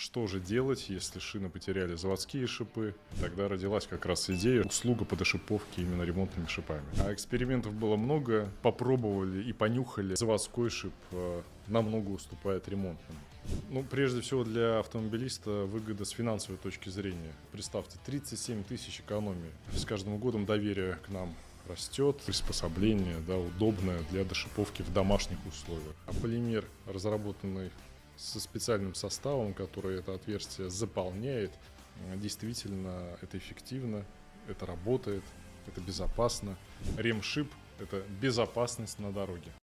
что же делать, если шины потеряли заводские шипы. Тогда родилась как раз идея услуга по дошиповке именно ремонтными шипами. А экспериментов было много, попробовали и понюхали. Заводской шип намного уступает ремонтному. Ну, прежде всего для автомобилиста выгода с финансовой точки зрения. Представьте, 37 тысяч экономии. С каждым годом доверие к нам растет, приспособление, да, удобное для дошиповки в домашних условиях. А полимер, разработанный со специальным составом, который это отверстие заполняет, действительно это эффективно, это работает, это безопасно. Ремшип – это безопасность на дороге.